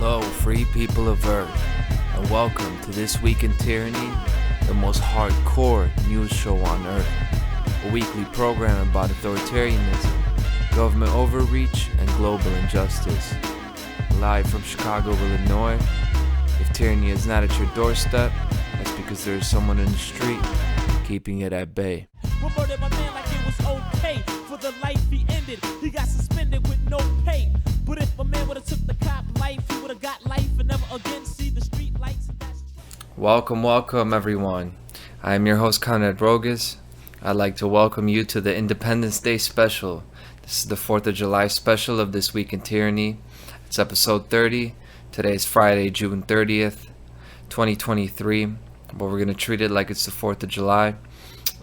Hello, free people of Earth, and welcome to This Week in Tyranny, the most hardcore news show on Earth. A weekly program about authoritarianism, government overreach, and global injustice. Live from Chicago, Illinois. If tyranny is not at your doorstep, that's because there is someone in the street keeping it at bay. We murdered my man like it was okay. For the life he ended, he got suspended with no pay. But if a man would've took the cop life, he would've got life and never again see the street lights. Welcome everyone. I am your host Conrad Rogas. I'd like to welcome you to the Independence Day special. This is the 4th of July special of This Week in Tyranny. It's episode 30. Today is Friday, June 30th, 2023. But we're going to treat it like it's the 4th of July.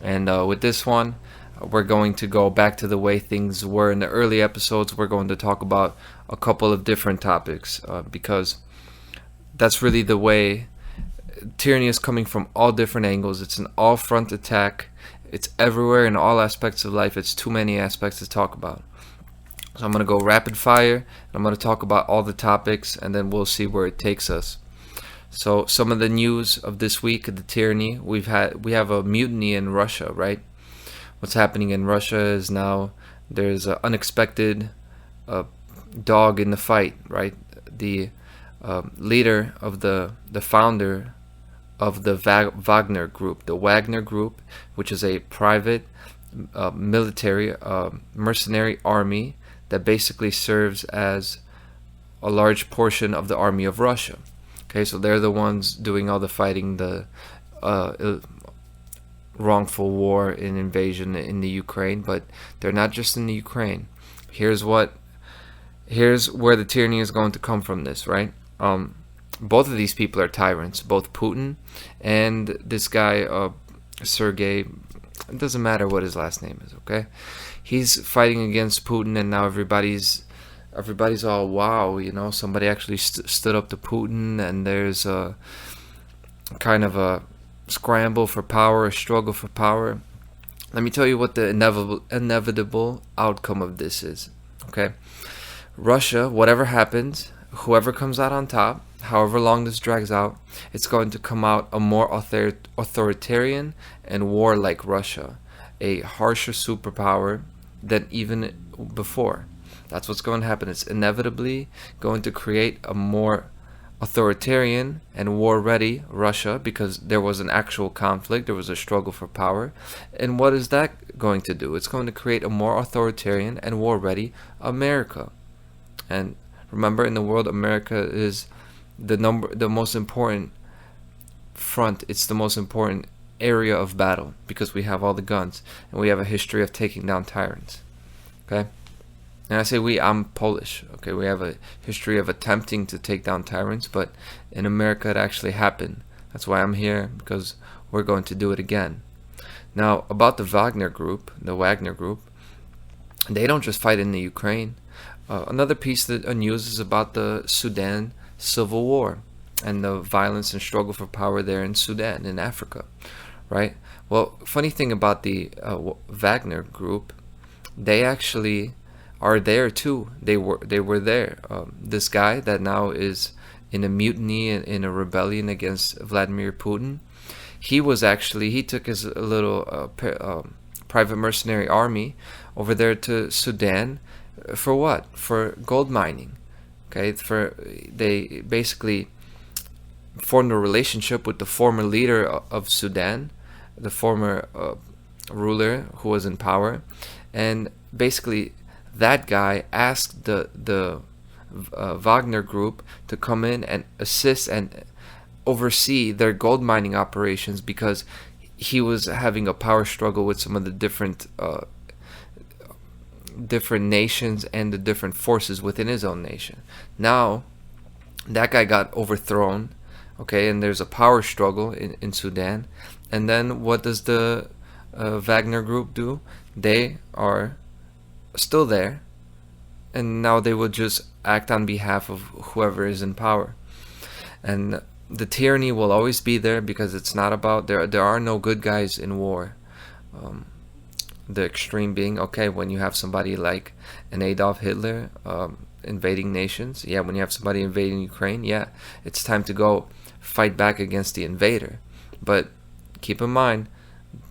And with this one, we're going to go back to the way things were in the early episodes. We're going to talk about a couple of different topics because that's really the way tyranny is coming from all different angles. It's an all-front attack. It's everywhere in all aspects of life. It's too many aspects to talk about. So I'm going to go rapid fire, and I'm going to talk about all the topics, and then we'll see where it takes us. So some of the news of this week, the tyranny, we have a mutiny in Russia, right? What's happening in Russia is now there's an unexpected dog in the fight, right? The leader of the founder of the Wagner Group, the Wagner Group, which is a private military mercenary army that basically serves as a large portion of the army of Russia. Okay, so they're the ones doing all the fighting, the wrongful war and invasion in the Ukraine, but they're not just in the Ukraine. Here's where the tyranny is going to come from this, right? Both of these people are tyrants, both Putin and this guy, Sergei. It doesn't matter what his last name is, okay? He's fighting against Putin, and now everybody's all, wow, you know, somebody actually stood up to Putin, and there's a kind of a scramble for power, a struggle for power. Let me tell you what the inevitable outcome of this is, okay? Russia, whatever happens, whoever comes out on top, however long this drags out, it's going to come out a more authoritarian and warlike Russia, a harsher superpower than even before. That's what's going to happen. It's inevitably going to create a more authoritarian and war-ready Russia because there was an actual conflict, there was a struggle for power. And what is that going to do? It's going to create a more authoritarian and war-ready America. And remember, in the world, America is the most important front. It's the most important area of battle because we have all the guns and we have a history of taking down tyrants. Okay? And I say we, I'm Polish, okay? We have a history of attempting to take down tyrants, but in America it actually happened. That's why I'm here, because we're going to do it again. Now, about the Wagner Group, they don't just fight in the Ukraine. Another piece of news is about the Sudan Civil War and the violence and struggle for power there in Sudan, in Africa, right? Well, funny thing about the Wagner Group, they actually are there too. They were there. This guy that now is in a mutiny in a rebellion against Vladimir Putin, he took his little private mercenary army over there to Sudan for what? For gold mining. Okay, they basically formed a relationship with the former leader of Sudan, the former ruler who was in power, and basically that guy asked the Wagner Group to come in and assist and oversee their gold mining operations because he was having a power struggle with some of the different nations and the different forces within his own nation. Now, that guy got overthrown, okay, and there's a power struggle in Sudan. And then what does the Wagner Group do? They are still there, and now they will just act on behalf of whoever is in power. And the tyranny will always be there because it's not about, there are no good guys in war. The extreme being, okay, when you have somebody like an Adolf Hitler, invading nations. Yeah, when you have somebody invading Ukraine, yeah, it's time to go fight back against the invader. But keep in mind,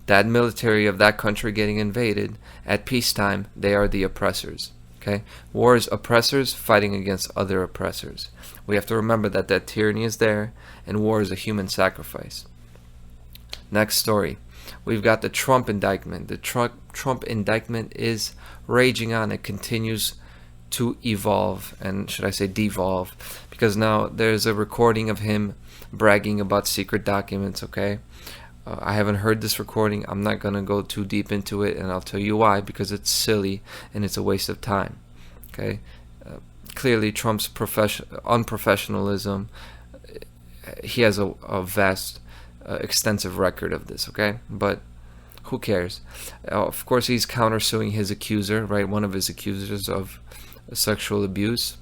that military of that country getting invaded, at peacetime, they are the oppressors. Okay? War is oppressors fighting against other oppressors. We have to remember that tyranny is there, and war is a human sacrifice. Next story. We've got the Trump indictment. The Trump indictment is raging on. It continues to evolve, and should I say devolve, because now there's a recording of him bragging about secret documents, okay? I haven't heard this recording. I'm not going to go too deep into it, and I'll tell you why, because it's silly and it's a waste of time, okay? Clearly, Trump's unprofessionalism, he has a vast, extensive record of this, okay? But who cares? Of course, he's countersuing his accuser, right? One of his accusers of sexual abuse.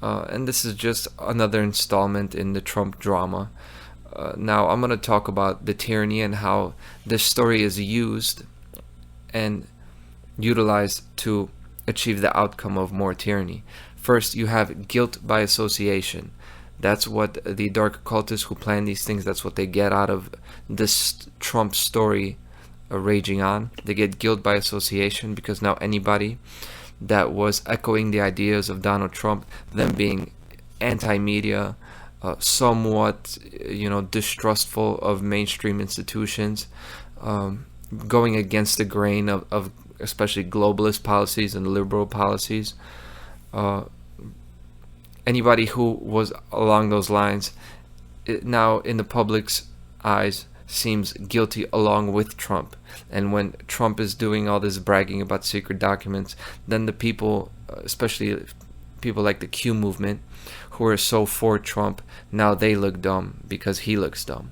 And this is just another installment in the Trump drama. Now, I'm going to talk about the tyranny and how this story is used and utilized to achieve the outcome of more tyranny. First, you have guilt by association. That's what the dark occultists who plan these things, that's what they get out of this Trump story raging on. They get guilt by association because now anybody that was echoing the ideas of Donald Trump, them being anti-media, somewhat, distrustful of mainstream institutions, going against the grain of especially globalist policies and liberal policies. Anybody who was along those lines, now in the public's eyes, seems guilty along with Trump. And when Trump is doing all this bragging about secret documents, then the people, especially people like the Q movement, who are so for Trump, now they look dumb because he looks dumb.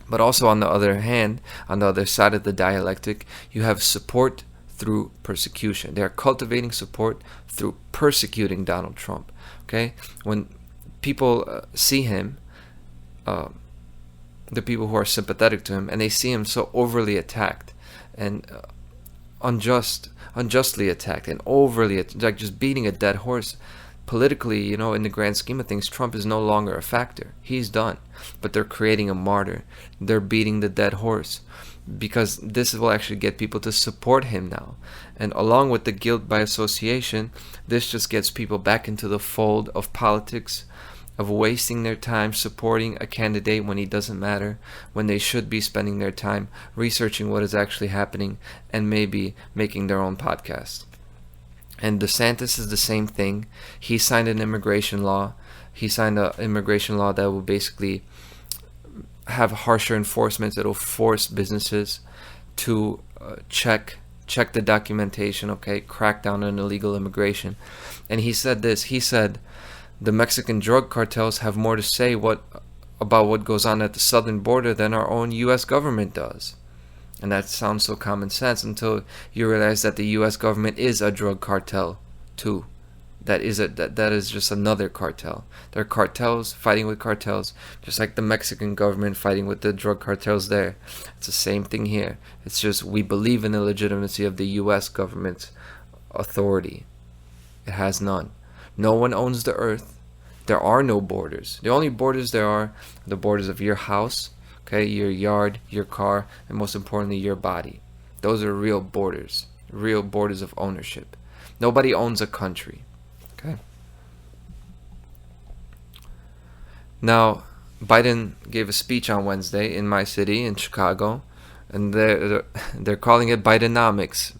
But also on the other hand, on the other side of the dialectic, you have support through persecution. They are cultivating support through persecuting Donald Trump. Okay? When people see him, the people who are sympathetic to him, and they see him so overly attacked and unjustly attacked and overly like just beating a dead horse. Politically, in the grand scheme of things, Trump is no longer a factor. He's done. But they're creating a martyr. They're beating the dead horse because this will actually get people to support him now. And along with the guilt by association, this just gets people back into the fold of politics, of wasting their time supporting a candidate when he doesn't matter, when they should be spending their time researching what is actually happening and maybe making their own podcast. And DeSantis is the same thing. He signed an immigration law. He signed an immigration law that will basically have harsher enforcements. It'll force businesses to check the documentation, okay, crack down on illegal immigration. And he said this. He said the Mexican drug cartels have more to say about what goes on at the southern border than our own U.S. government does. And that sounds so common sense until you realize that the U.S. government is a drug cartel too. That is just another cartel. There are cartels fighting with cartels, just like the Mexican government fighting with the drug cartels there. It's the same thing here. It's just we believe in the legitimacy of the U.S. government's authority. It has none. No one owns the earth. There are no borders. The only borders there are the borders of your house, okay, your yard, your car, and most importantly, your body. Those are real borders of ownership. Nobody owns a country, okay? Now, Biden gave a speech on Wednesday in my city, in Chicago, and they're calling it Bidenomics.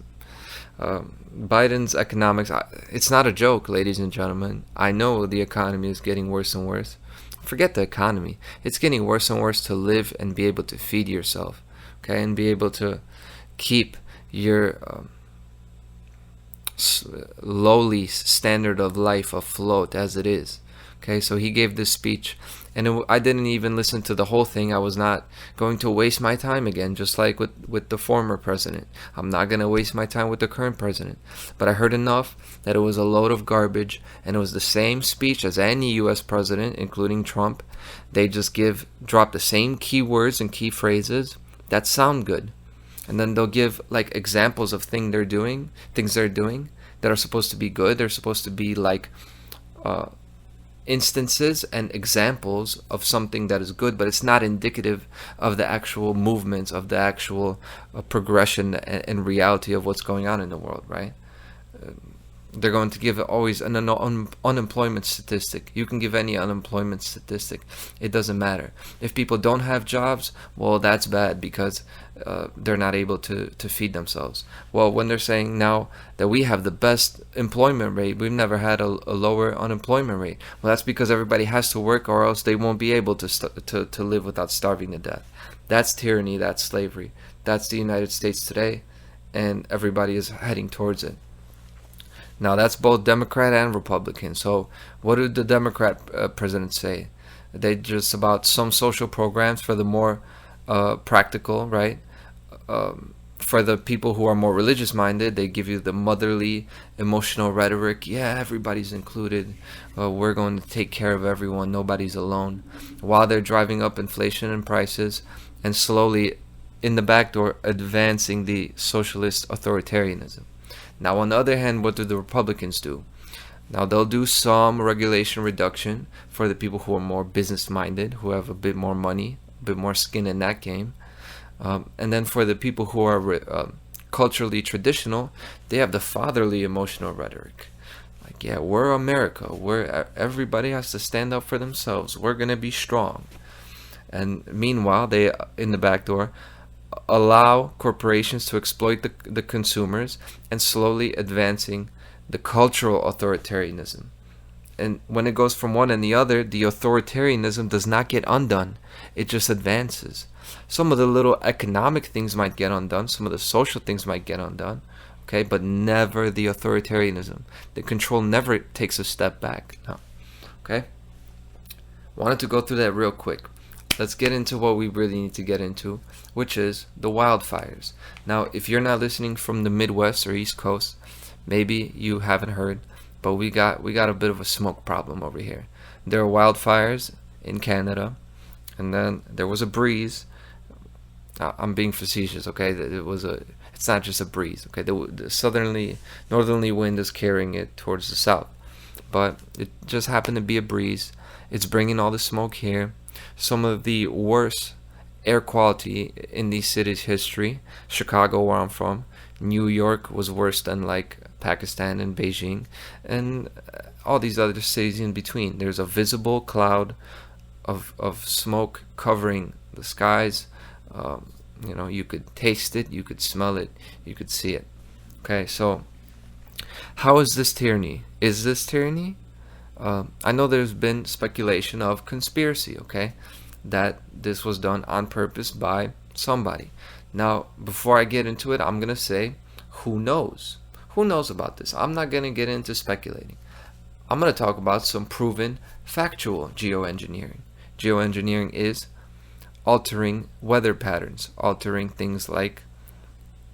Biden's economics, it's not a joke, ladies and gentlemen. I know the economy is getting worse and worse. Forget the economy. It's getting worse and worse to live and be able to feed yourself, okay, and be able to keep your lowly standard of life afloat as it is. Okay, so he gave this speech, and I didn't even listen to the whole thing. I was not going to waste my time again, just like with the former president. I'm not going to waste my time with the current president. But I heard enough that it was a load of garbage, and it was the same speech as any U.S. president, including Trump. They just drop the same keywords and key phrases that sound good. And then they'll give like examples of things they're doing that are supposed to be good. They're supposed to be like instances and examples of something that is good, but it's not indicative of the actual movements, of the actual progression and reality of what's going on in the world, right? They're going to give always an unemployment statistic. You can give any unemployment statistic. It doesn't matter. If people don't have jobs, well, that's bad because they're not able to feed themselves. Well, when they're saying now that we have the best employment rate, we've never had a lower unemployment rate. Well, that's because everybody has to work or else they won't be able to live without starving to death. That's tyranny. That's slavery. That's the United States today, and everybody is heading towards it. Now, that's both Democrat and Republican. So what did the Democrat president say? They just about some social programs for the more practical, right? For the people who are more religious minded, they give you the motherly, emotional rhetoric. Yeah, everybody's included. We're going to take care of everyone. Nobody's alone. While they're driving up inflation and prices and slowly, in the back door, advancing the socialist authoritarianism. Now, on the other hand, what do the Republicans do? Now, they'll do some regulation reduction for the people who are more business-minded, who have a bit more money, a bit more skin in that game. And then for the people who are culturally traditional, they have the fatherly emotional rhetoric. Like, yeah, we're America. Everybody has to stand up for themselves. We're going to be strong. And meanwhile, they, in the back door, allow corporations to exploit the consumers and slowly advancing the cultural authoritarianism. And when it goes from one and the other, the authoritarianism does not get undone. It just advances. Some of the little economic things might get undone. Some of the social things might get undone. Okay, but never the authoritarianism. The control never takes a step back. No. Okay? Wanted to go through that real quick. Let's get into what we really need to get into, which is the wildfires. Now, if you're not listening from the Midwest or East Coast, maybe you haven't heard, but we got a bit of a smoke problem over here. There are wildfires in Canada, and then there was a breeze. I'm being facetious, okay? It's not just a breeze, okay? The northerly wind is carrying it towards the south, but it just happened to be a breeze. It's bringing all the smoke here. Some of the worst air quality in these cities' history. Chicago, where I'm from, New York was worse than like Pakistan and Beijing, and all these other cities in between. There's a visible cloud of smoke covering the skies. You could taste it, you could smell it, you could see it. Okay, so how is this tyranny? Is this tyranny? I know there's been speculation of conspiracy, okay, that this was done on purpose by somebody. Now, before I get into it, I'm going to say, who knows? Who knows about this? I'm not going to get into speculating. I'm going to talk about some proven, factual geoengineering. Geoengineering is altering weather patterns, altering things like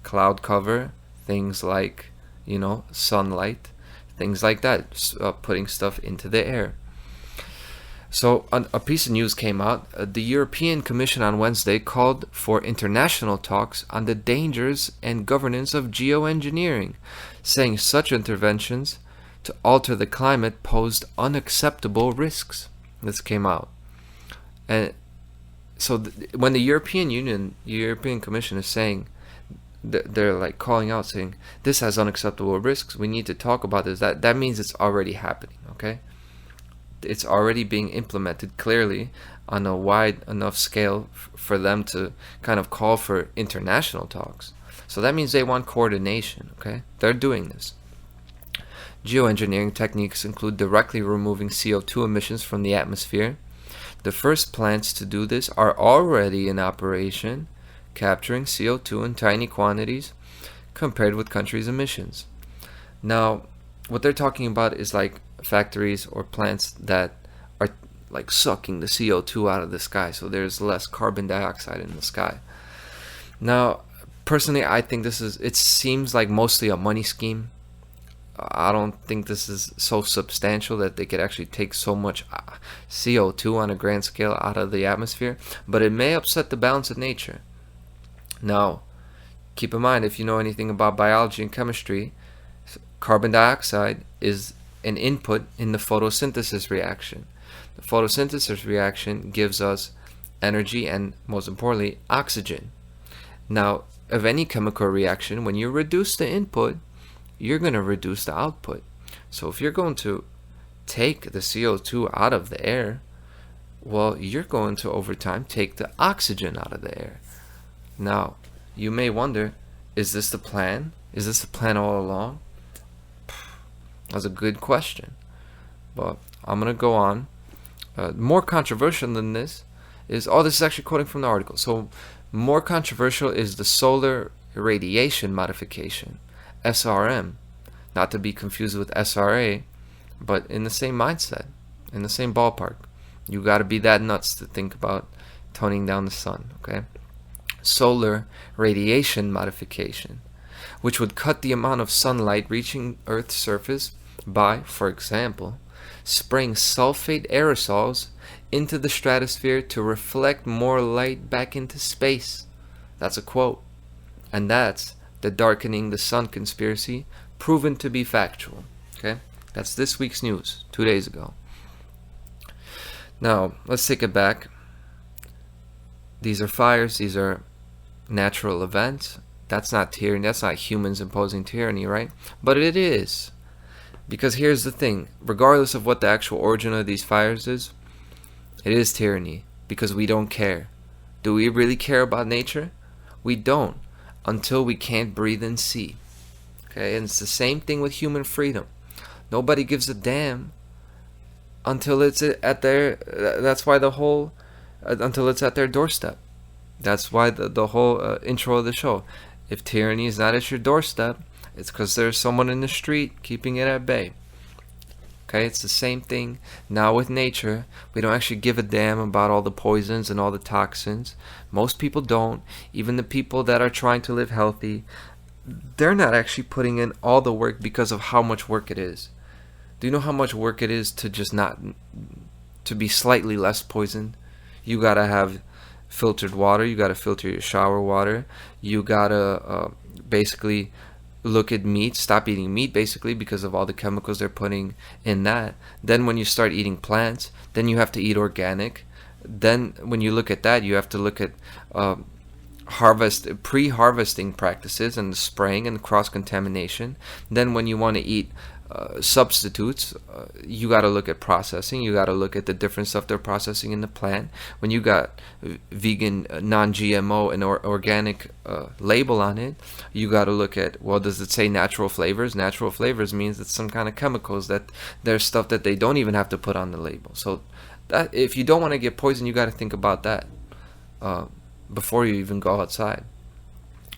cloud cover, things like, sunlight, things like that, putting stuff into the air. So a piece of news came out. The European Commission on Wednesday called for international talks on the dangers and governance of geoengineering, saying such interventions to alter the climate posed unacceptable risks. This came out. And so when the European Commission is saying, they're like calling out saying this has unacceptable risks, we need to talk about this, that means it's already happening, okay? It's already being implemented clearly on a wide enough scale for them to kind of call for international talks. So that means they want coordination, okay? They're doing this. Geoengineering techniques include directly removing CO2 emissions from the atmosphere. The first plants to do this are already in operation, capturing CO2 in tiny quantities compared with countries' emissions. Now, what they're talking about is like factories or plants that are like sucking the CO2 out of the sky, so there's less carbon dioxide in the sky. Now, personally, I think it seems like mostly a money scheme. I don't think this is so substantial that they could actually take so much CO2 on a grand scale out of the atmosphere, but it may upset the balance of nature. Now, keep in mind, if you know anything about biology and chemistry, Carbon dioxide is an input in the photosynthesis reaction. The photosynthesis reaction gives us energy and, most importantly, oxygen. Now, of any chemical reaction, when you reduce the input, you're going to reduce the output. So if you're going to take the CO2 out of the air, well, you're going to, over time, take the oxygen out of the air. Now, you may wonder, is this the plan? Is this the plan all along? That's a good question. But I'm going to go on. More controversial than this is, this is actually quoting from the article. So, more controversial is the solar radiation modification, SRM. Not to be confused with SRA, but in the same mindset, in the same ballpark. You got to be that nuts to think about toning down the sun, okay? Solar radiation modification, which would cut the amount of sunlight reaching Earth's surface by, for example, spraying sulfate aerosols into the stratosphere to reflect more light back into space. That's a quote. And that's the darkening the sun conspiracy, proven to be factual. Okay? That's this week's news, 2 days ago. Now, let's take it back. These are fires, these are natural events. That's not tyranny, that's not humans imposing tyranny, right? But it is. Because here's the thing, regardless of what the actual origin of these fires is, it is tyranny, because we don't care. Do we really care about nature? We don't, until we can't breathe and see. Okay, and it's the same thing with human freedom. Nobody gives a damn until it's at their, that's why the whole, until it's at their doorstep. That's why the whole intro of the show. If tyranny is not at your doorstep, it's because there's someone in the street keeping it at bay. Okay, it's the same thing now with nature. We don't actually give a damn about all the poisons and all the toxins. Most people don't. Even the people that are trying to live healthy, they're not actually putting in all the work because of how much work it is. Do you know how much work it is to just not, to be slightly less poisoned? You gotta have filtered water. You gotta filter your shower water. You gotta basically look at meat, stop eating meat basically because of all the chemicals they're putting in that. Then when you start eating plants, then you have to eat organic. Then when you look at that, you have to look at pre-harvesting practices and the spraying and cross-contamination. Then when you want to eat substitutes, you got to look at processing. You got to look at the different stuff they're processing in the plant. When you got vegan, non-GMO and organic label on it, you got to look at, well, does it say natural flavors? Natural flavors means it's some kind of chemicals, that there's stuff that they don't even have to put on the label. So that, if you don't want to get poisoned, you got to think about that before you even go outside.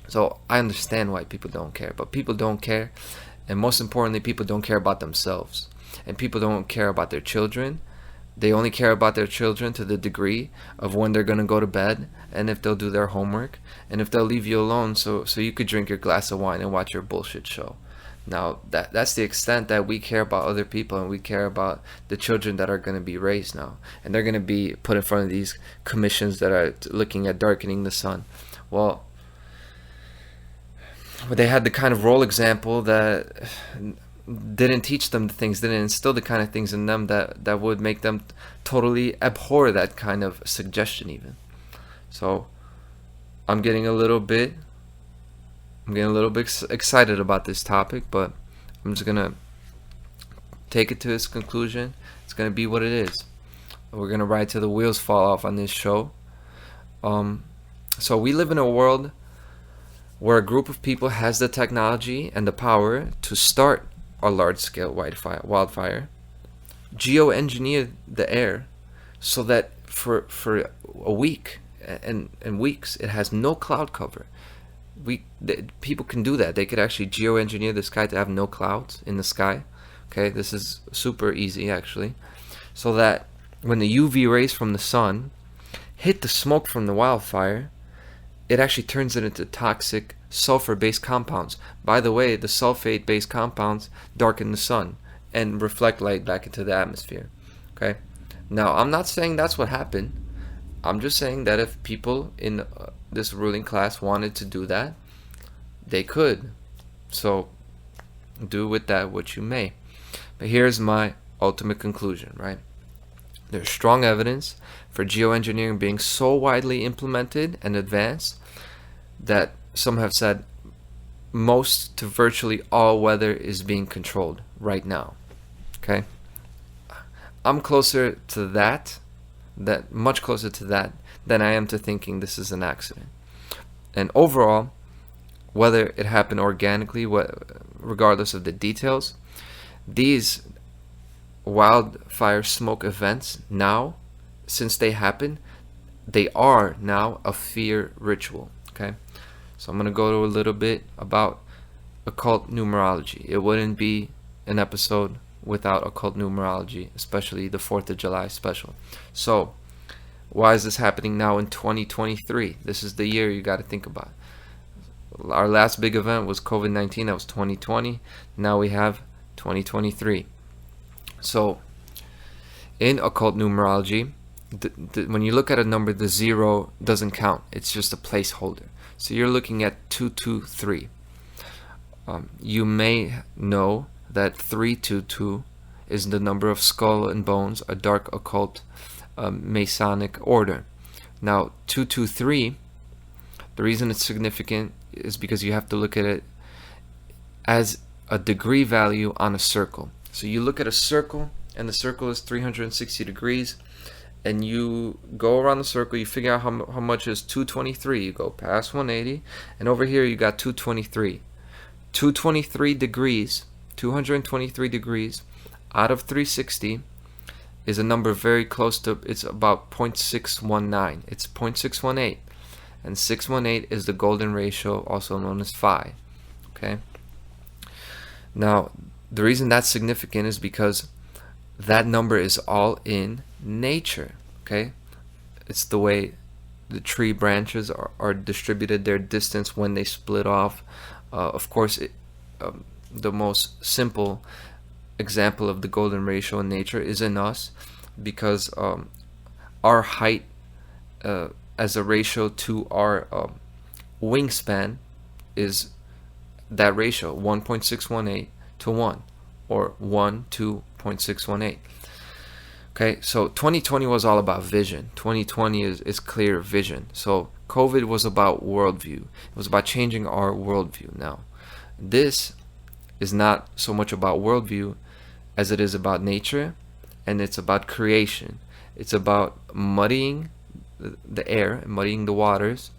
So I understand why people don't care, but people don't care. And most importantly, people don't care about themselves. And people don't care about their children. They only care about their children to the degree of when they're going to go to bed and if they'll do their homework and if they'll leave you alone so you could drink your glass of wine and watch your bullshit show. Now, that's the extent that we care about other people, and we care about the children that are going to be raised now. And they're going to be put in front of these commissions that are looking at darkening the sun. Well, they had the kind of role example that didn't teach them the things, didn't instill the kind of things in them that would make them totally abhor that kind of suggestion even. So I'm getting a little bit excited about this topic, but I'm just gonna take it to its conclusion. It's gonna be what it is. We're gonna ride till the wheels fall off on this show. So we live in a world where a group of people has the technology and the power to start a large-scale wildfire, geoengineer the air so that for a week and weeks it has no cloud cover. People can do that. They could actually geoengineer the sky to have no clouds in the sky. Okay, this is super easy actually, so that when the UV rays from the sun hit the smoke from the wildfire, it actually turns it into toxic sulfur-based compounds. By the way, the sulfate-based compounds darken the sun and reflect light back into the atmosphere. Okay. Now, I'm not saying that's what happened. I'm just saying that if people in this ruling class wanted to do that, they could. So, Do with that what you may. But here's my ultimate conclusion, right? There's strong evidence for geoengineering being so widely implemented and advanced that some have said most to virtually all weather is being controlled right now. Okay? I'm closer to that much closer to that than I am to thinking this is an accident. And overall, whether it happened organically, regardless of the details, these wildfire smoke events now, since they happen, they are now a fear ritual. Okay, so I'm going to go to a little bit about occult numerology. It wouldn't be an episode without occult numerology, especially the 4th of July special. So why is this happening now in 2023? This is the year you got to think about. Our last big event was COVID-19. That was 2020. Now we have 2023. So in occult numerology, when you look at a number, the 0 doesn't count. It's just a placeholder. So you're looking at 223. You may know that 322 is the number of Skull and Bones, a dark occult Masonic order. Now 223, the reason it's significant is because you have to look at it as a degree value on a circle. So you look at a circle, and the circle is 360 degrees, and you go around the circle, you figure out how much is 223. You go past 180, and over here you got 223. 223 degrees, 223 degrees out of 360 is a number very close to, it's about 0.619. It's 0.618. And 618 is the golden ratio, also known as phi. Okay? Now, the reason that's significant is because that number is all in nature. Okay? It's the way the tree branches are distributed, their distance when they split off. Of course, the most simple example of the golden ratio in nature is in us, because our height as a ratio to our wingspan is that ratio, 1.618 to 1, or 1 to 0.618. Okay, so 2020 was all about vision. 2020 is clear vision. So COVID was about worldview. It was about changing our worldview. Now, this is not so much about worldview as it is about nature, and it's about creation. It's about muddying the air, muddying the waters,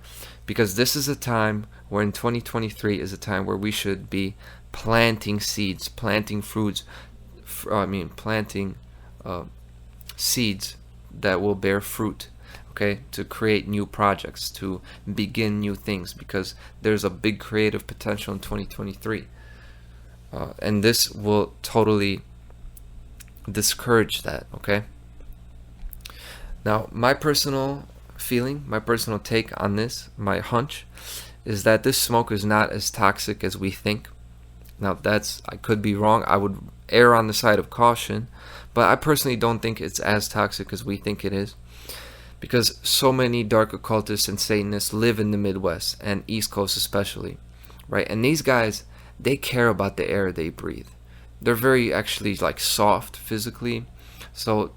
because this is a time where in 2023 is a time where we should be planting seeds, planting fruits, planting seeds that will bear fruit, okay, to create new projects, to begin new things, because there's a big creative potential in 2023. And this will totally discourage that, okay? Now, my personal feeling, my personal take on this, my hunch, is that this smoke is not as toxic as we think. Now, I could be wrong. I would err on the side of caution, but I personally don't think it's as toxic as we think it is, because so many dark occultists and Satanists live in the Midwest and East Coast especially, right? And these guys, they care about the air they breathe. They're very actually like soft physically, so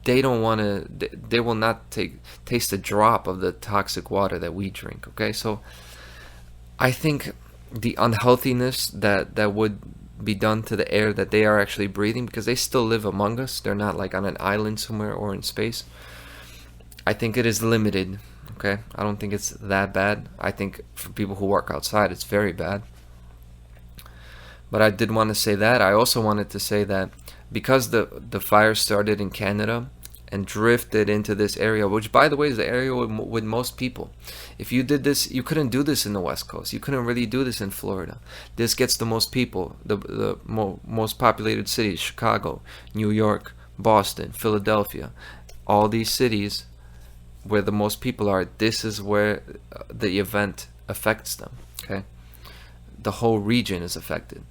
they don't want to, they will not taste a drop of the toxic water that we drink, okay? So I think the unhealthiness that would be done to the air that they are actually breathing, because they still live among us, they're not like on an island somewhere or in space, I think it is limited, okay? I don't think it's that bad. I think for people who work outside, it's very bad. But I did want to say that. I also wanted to say that because the fire started in Canada and drifted into this area, which by the way is the area with most people. If you did this, you couldn't do this in the West Coast. You couldn't really do this in Florida. This gets the most people, the most populated cities: Chicago, New York, Boston, Philadelphia. All these cities where the most people are, this is where the event affects them, okay? The whole region is affected.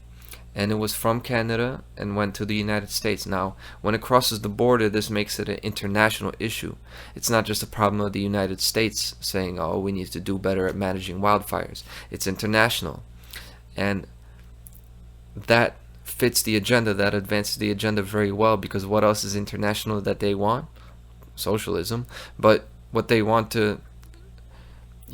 And it was from Canada and went to the United States. Now, when it crosses the border, this makes it an international issue. It's not just a problem of the United States saying, oh, we need to do better at managing wildfires. It's international. And that fits the agenda, that advances the agenda very well, because what else is international that they want? Socialism. But what they want to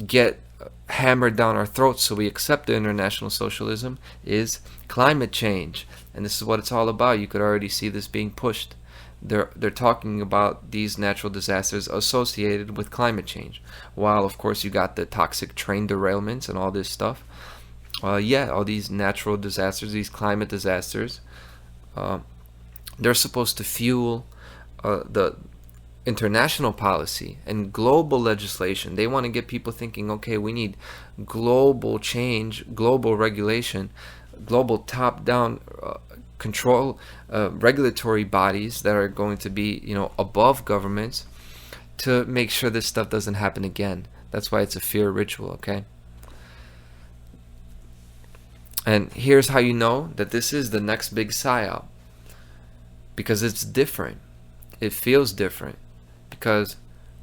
get hammered down our throats so we accept the international socialism is climate change. And this is what it's all about. You could already see this being pushed. They're talking about these natural disasters associated with climate change, while of course you got the toxic train derailments and all this stuff. All these natural disasters, these climate disasters, they're supposed to fuel the international policy and global legislation. They want to get people thinking, okay, we need global change, global regulation, global top-down control, regulatory bodies that are going to be, above governments, to make sure this stuff doesn't happen again. That's why it's a fear ritual, okay? And here's how you know that this is the next big psyop. Because it's different. It feels different. Because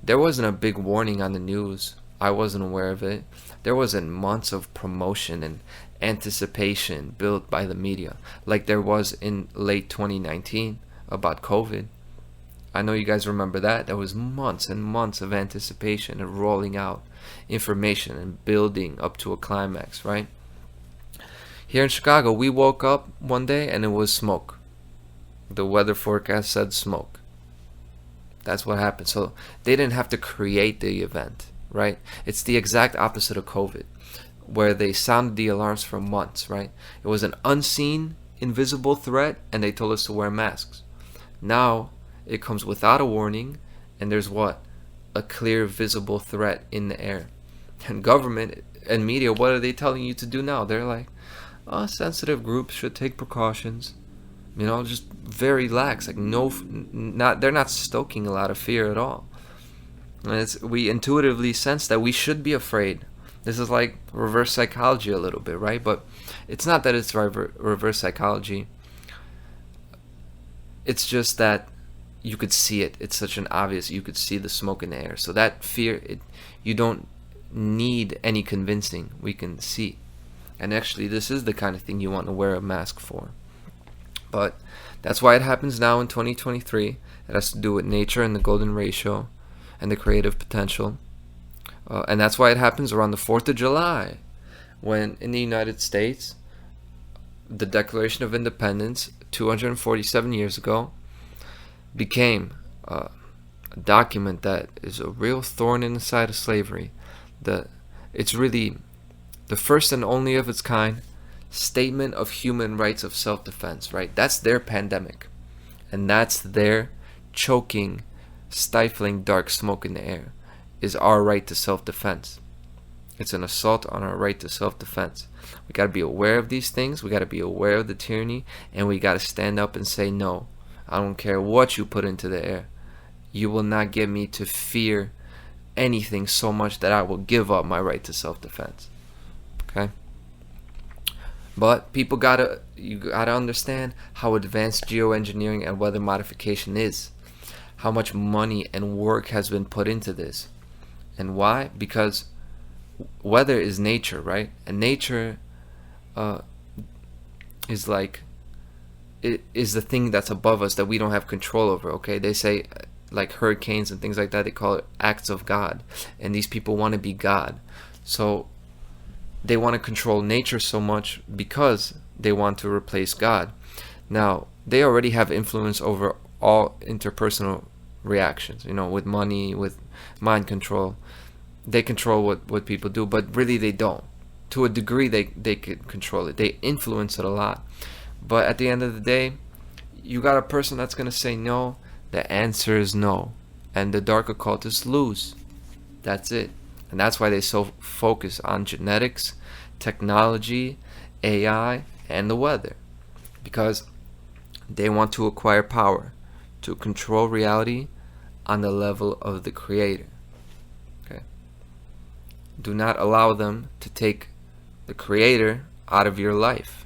there wasn't a big warning on the news. I wasn't aware of it. There wasn't months of promotion and anticipation built by the media like there was in late 2019 about COVID. I know you guys remember that. There was months and months of anticipation and rolling out information and building up to a climax, right? Here in Chicago, we woke up one day and it was smoke. The weather forecast said smoke. That's what happened. So they didn't have to create the event, right? It's the exact opposite of COVID, where they sounded the alarms for months, right? It was an unseen, invisible threat, and they told us to wear masks. Now it comes without a warning, and there's what? A clear, visible threat in the air. And government and media, what are they telling you to do now? They're like, sensitive groups should take precautions. Just very lax. Like they're not stoking a lot of fear at all. And we intuitively sense that we should be afraid. This is like reverse psychology a little bit, right? But it's not that it's reverse psychology. It's just that you could see it. It's such an obvious. You could see the smoke in the air. So that fear, you don't need any convincing. We can see. And actually, this is the kind of thing you want to wear a mask for. But that's why it happens now in 2023. It has to do with nature and the golden ratio and the creative potential. And that's why it happens around the 4th of July, when in the United States, the Declaration of Independence, 247 years ago, became a document that is a real thorn in the side of slavery. It's really the first and only of its kind statement of human rights of self-defense, right? That's their pandemic. And that's their choking, stifling dark smoke in the air, is our right to self-defense. It's an assault on our right to self-defense. We got to be aware of these things. We got to be aware of the tyranny, and we got to stand up and say, no, I don't care what you put into the air. You will not get me to fear anything so much that I will give up my right to self-defense. Okay? But you gotta understand how advanced geoengineering and weather modification is. How much money and work has been put into this. And why? Because weather is nature, right? And nature is like, it is the thing that's above us that we don't have control over, okay? They say, like hurricanes and things like that, they call it acts of God. And these people want to be God. So they want to control nature so much because they want to replace God. Now, they already have influence over all interpersonal reactions, with money, with mind control. They control what people do, but really they don't. To a degree, they can control it. They influence it a lot. But at the end of the day, you got a person that's going to say no. The answer is no. And the dark occultists lose. That's it. And that's why they so focus on genetics, technology, AI, and the weather. Because they want to acquire power to control reality on the level of the creator. Okay. Do not allow them to take the creator out of your life.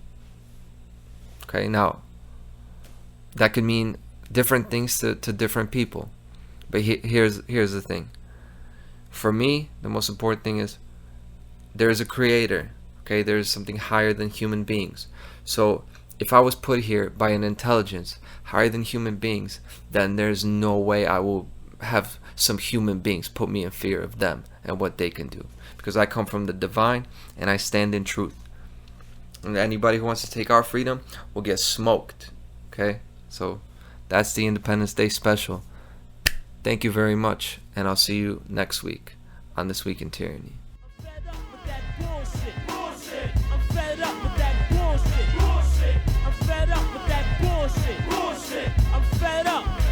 Okay, now that could mean different things to different people. But here's the thing. For me, the most important thing is there is a creator. Okay, there is something higher than human beings. So if I was put here by an intelligence higher than human beings, then there's no way I will have some human beings put me in fear of them and what they can do, because I come from the divine and I stand in truth. And anybody who wants to take our freedom will get smoked. Okay, so that's the Independence Day special. Thank you very much, and I'll see you next week on This Week in Tyranny. I'm fed up with that bullshit. I'm fed up with that bullshit. I'm fed up with that bullshit. I'm fed up.